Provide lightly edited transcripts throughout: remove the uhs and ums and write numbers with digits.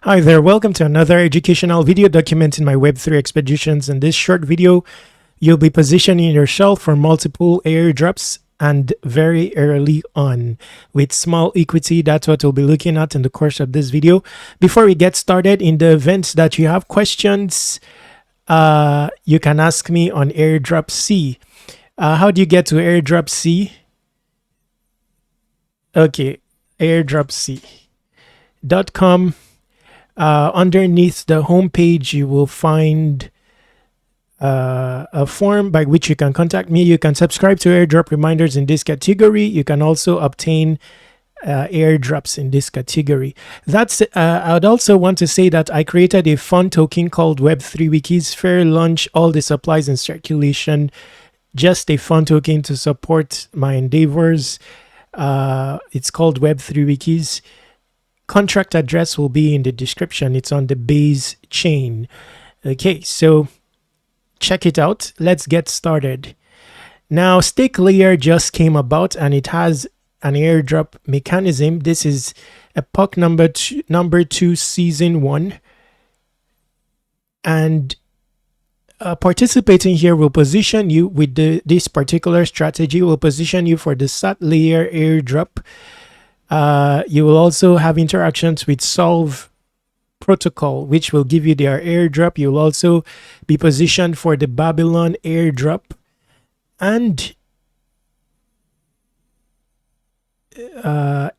Hi there, welcome to another educational video documenting my Web3 expeditions. In this short video, you'll be positioning yourself for multiple airdrops and very early on with small equity. That's what we'll be looking at in the course of this video. Before we get started, in the event that you have questions, you can ask me on Airdrop C. How do you get to Airdrop C? Okay, airdropc.com. Underneath the homepage, you will find a form by which you can contact me. You can subscribe to airdrop reminders in this category. You can also obtain airdrops in this category. I would also want to say that I created a fun token called Web3 Wikis. Fair launch, all the supplies in circulation. Just a fun token to support my endeavors. It's called Web3 Wikis. Contract address will be in the description. It's on the base chain. Okay, so check it out. Let's get started. Now, Satlayer just came about and it has an airdrop mechanism. This is epoch number two, season 1. And participating here will position you with this particular strategy, will position you for the Satlayer airdrop. You will also have interactions with Solv protocol, which will give you their airdrop. You will also be positioned for the Babylon airdrop and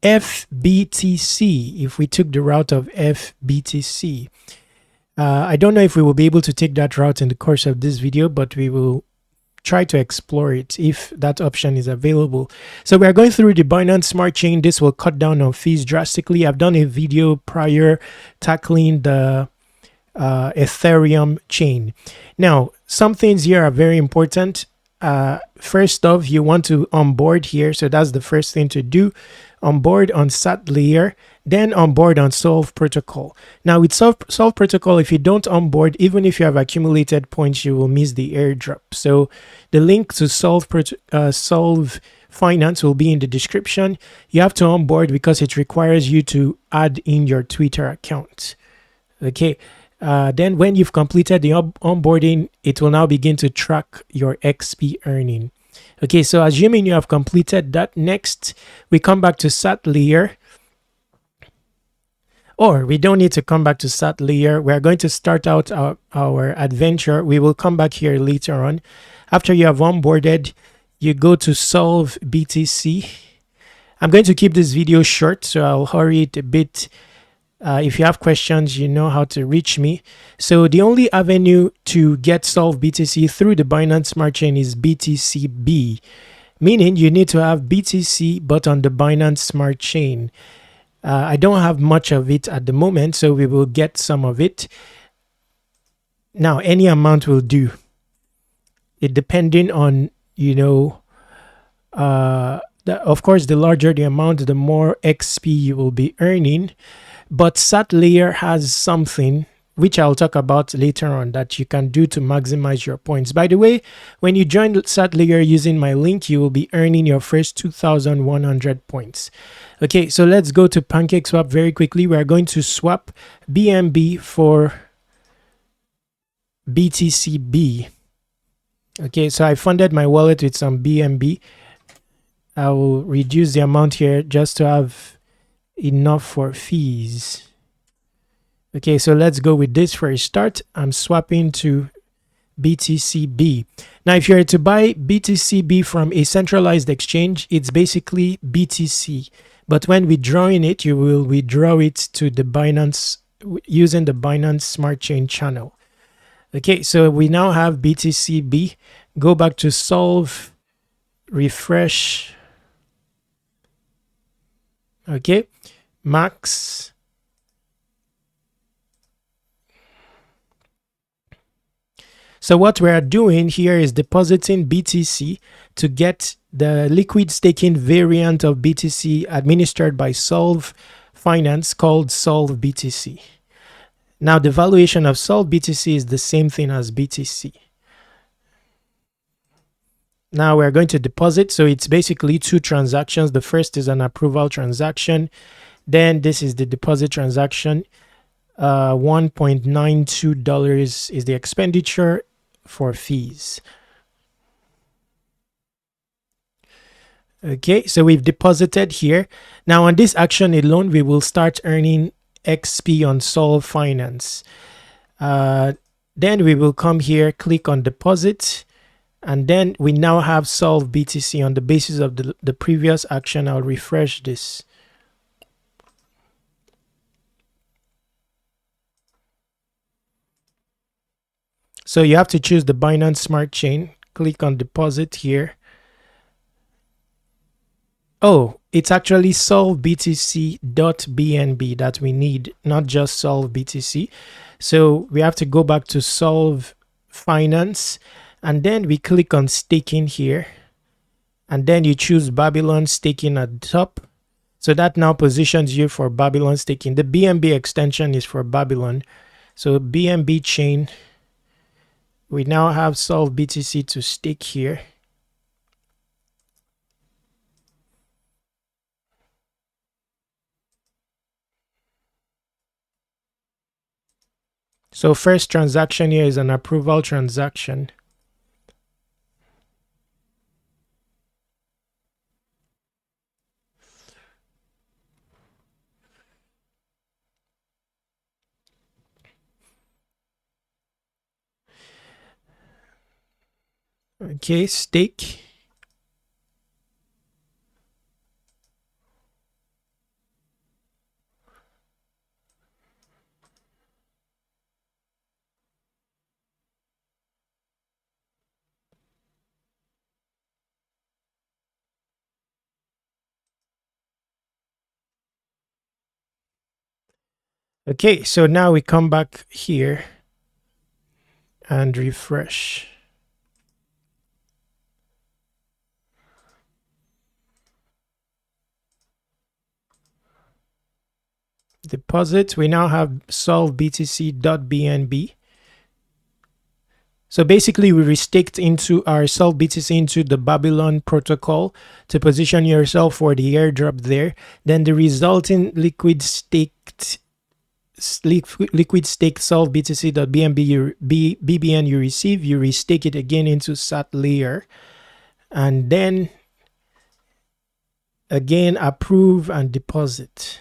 FBTC, if we took the route of FBTC. I don't know if we will be able to take that route in the course of this video, but we will try to explore it if that option is available. So we are going through the Binance Smart Chain. This will cut down on fees drastically. I've done a video prior tackling the Ethereum chain. Now, some things here are very important. First off, you want to onboard here. So that's the first thing to do. Onboard on Satlayer, then onboard on Solv protocol. Now with Solv protocol, if you don't onboard, even if you have accumulated points, you will miss the airdrop. So the link to Solv Finance will be in the description. You have to onboard because it requires you to add in your Twitter account. Okay. Then when you've completed the onboarding, it will now begin to track your XP earning. Okay, so assuming you have completed that, next we come back to Satlayer. Or we don't need to come back to Satlayer. We're going to start out our adventure. We will come back here later on. After you have onboarded, you go to Solv BTC. I'm going to keep this video short, so I'll hurry it a bit. If you have questions, you know how to reach me. So the only avenue to get Solv BTC through the Binance Smart Chain is BTCB, meaning you need to have BTC but on the Binance Smart Chain. I don't have much of it at the moment, so we will get some of it. Now, any amount will do. It depending on, of course, the larger the amount, the more XP you will be earning. But Satlayer has something which I'll talk about later on that you can do to maximize your points. By the way, when you join Satlayer using my link, you will be earning your first 2,100 points. Okay, so let's go to PancakeSwap very quickly. We are going to swap BNB for BTCB. Okay, so I funded my wallet with some BNB. I will reduce the amount here just to have enough for fees. Okay, so let's go with this for a start. I'm swapping to BTCB. Now, if you're to buy BTCB from a centralized exchange, it's basically BTC. But when withdrawing it, you will withdraw it to the Binance using the Binance Smart Chain channel. Okay, so we now have BTCB. Go back to Solv, refresh. Okay, max. So what we are doing here is depositing BTC to get the liquid staking variant of BTC administered by Solv Finance called Solv BTC. Now the valuation of Solv BTC is the same thing as BTC. Now we're going to deposit. So it's basically two transactions. The first is an approval transaction. Then this is the deposit transaction. $1.92 is the expenditure for fees. Okay, so we've deposited here. Now on this action alone, we will start earning XP on Solv Finance. Then we will come here, click on deposit, and then we now have Solv BTC on the basis of the previous action. I'll refresh this. So you have to choose the Binance Smart Chain, click on deposit here. Oh, it's actually solvbtc.bnb that we need, not just Solv BTC. So we have to go back to Solv Finance, and then we click on staking here, and then you choose Babylon staking at the top. So that now positions you for Babylon staking. The BNB extension is for Babylon. So BNB chain, we now have Solv BTC to stake here. So first transaction here is an approval transaction. Okay, stake. Okay, so now we come back here and refresh. Deposit, we now have solvbtc.bnb. So basically we restaked into our Solv BTC into the Babylon protocol to position yourself for the airdrop there. Then the resulting liquid staked Solv BTC.bnb BBN you receive, you restake it again into Satlayer, and then again approve and deposit.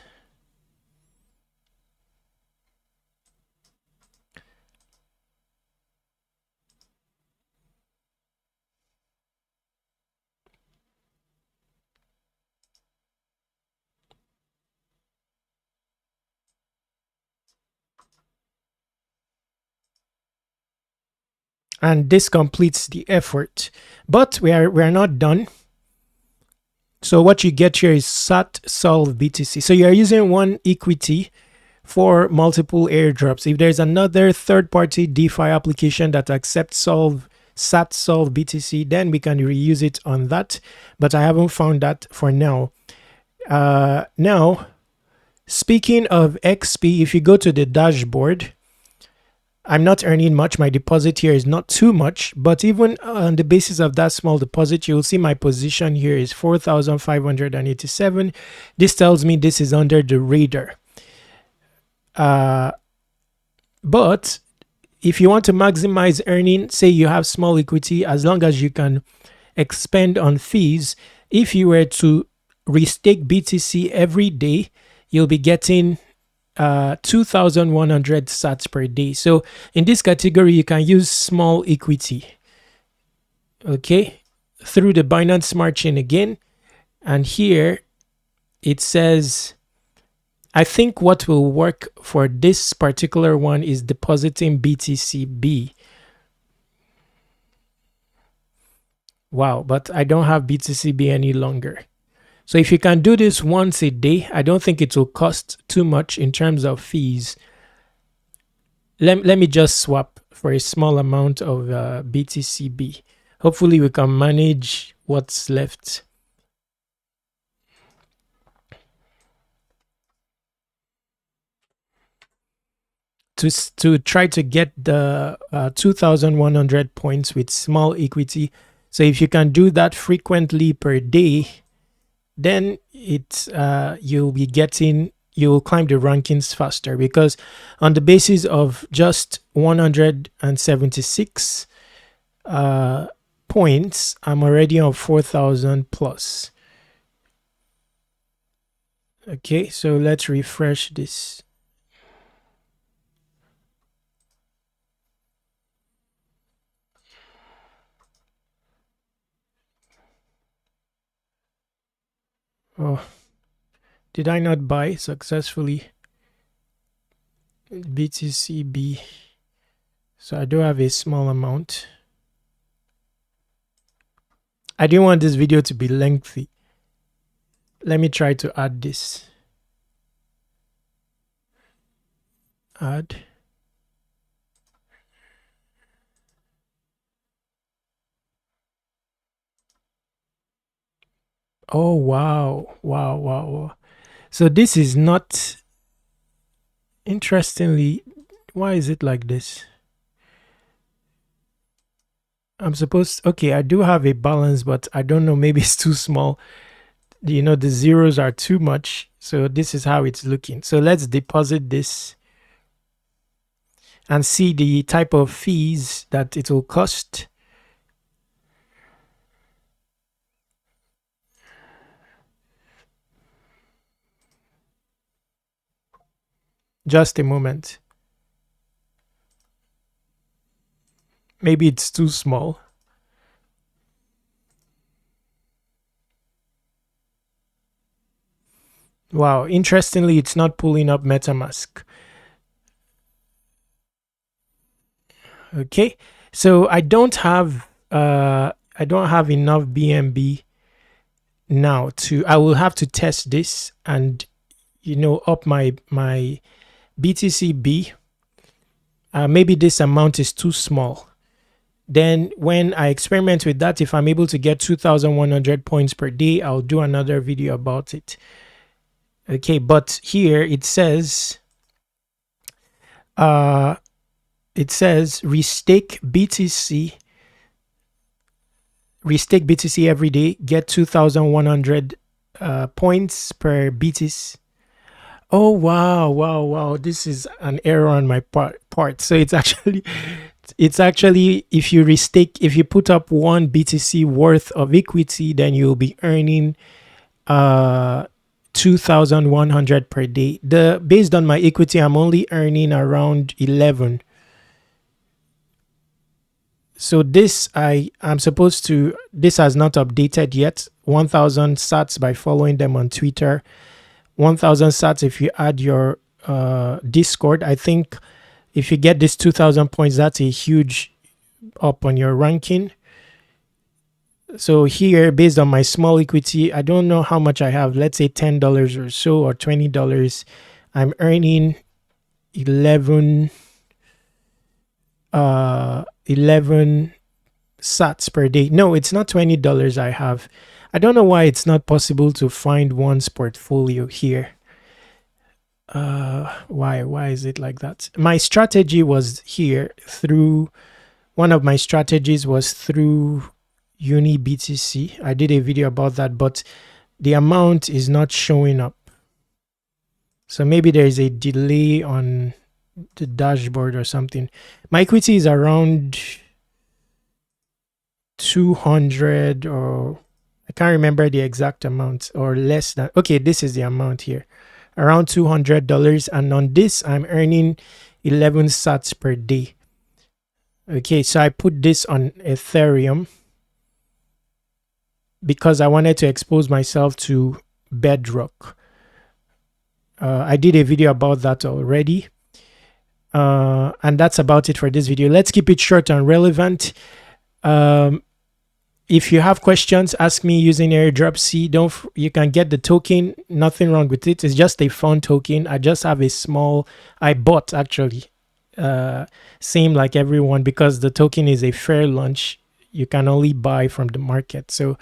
And this completes the effort, but we are not done. So what you get here is Sat Solv BTC. So you're using one equity for multiple airdrops. If there's another third-party DeFi application that accepts Sat Solv BTC, then we can reuse it on that. But I haven't found that for now. Now, speaking of XP, if you go to the dashboard, I'm not earning much. My deposit here is not too much, but even on the basis of that small deposit, you'll see my position here is 4,587. This tells me this is under the radar. But if you want to maximize earning, say you have small equity, as long as you can expend on fees, if you were to restake BTC every day, you'll be getting 2,100 sats per day. So in this category, you can use small equity, okay, through the Binance Smart Chain again. And here it says, I think what will work for this particular one is depositing BTCB. Wow, but I don't have BTCB any longer. So if you can do this once a day, I don't think it will cost too much in terms of fees. Let me just swap for a small amount of BTCB. Hopefully we can manage what's left. To try to get the 2,100 points with small equity. So if you can do that frequently per day, then you'll be getting you will climb the rankings faster, because on the basis of just 176 points, I'm already on 4,000 plus. Okay, so let's refresh this. Oh, did I not buy successfully BTCB? So I do have a small amount. I didn't want this video to be lengthy. Let me try to add this. Add. Oh, wow. Wow, wow, wow. So this is not, interestingly, why is it like this? I'm supposed, okay, I do have a balance, but I don't know, maybe it's too small. You know, the zeros are too much. So this is how it's looking. So let's deposit this and see the type of fees that it will cost. Just a moment. Maybe it's too small. Wow, interestingly, it's not pulling up MetaMask. Okay, so I don't have enough BNB now to, I will have to test this and, you know, up my BTCB. Maybe this amount is too small. Then when I experiment with that, if I'm able to get 2,100 points per day, I'll do another video about it. Okay, but here it says restake BTC every day, get 2,100 points per BTC. Oh, wow. This is an error on my part. So it's actually if you put up 1 BTC worth of equity, then you'll be earning 2,100 per day. Based on my equity, I'm only earning around 11. So this I'm supposed to, this has not updated yet. 1,000 sats by following them on Twitter. 1,000 sats if you add your Discord. I think if you get this 2,000 points, that's a huge up on your ranking. So here, based on my small equity, I don't know how much I have. Let's say $10 or so, or $20. I'm earning 11 sats per day. No, it's not $20 I have. I don't know why it's not possible to find one's portfolio here. Why is it like that? My strategy was here through, one of my strategies was through Uni BTC. I did a video about that, but the amount is not showing up. So maybe there is a delay on the dashboard or something. My equity is around 200, or I can't remember the exact amount, or less than. Okay, this is the amount here, around $200, and on this I'm earning 11 sats per day. Okay, so I put this on Ethereum because I wanted to expose myself to Bedrock. I did a video about that already. And that's about it for this video. Let's keep it short and relevant. If you have questions, ask me using Airdrops. You can get the token, nothing wrong with it. It's just a fun token. I just have a small, I bought actually, same like everyone, because the token is a fair launch. You can only buy from the market. So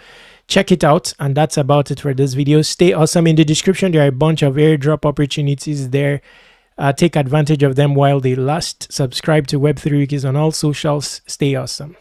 check it out. And that's about it for this video. Stay awesome. In the description, there are a bunch of airdrop opportunities there. Take advantage of them while they last. Subscribe to Web3 Wikis on all socials. Stay awesome.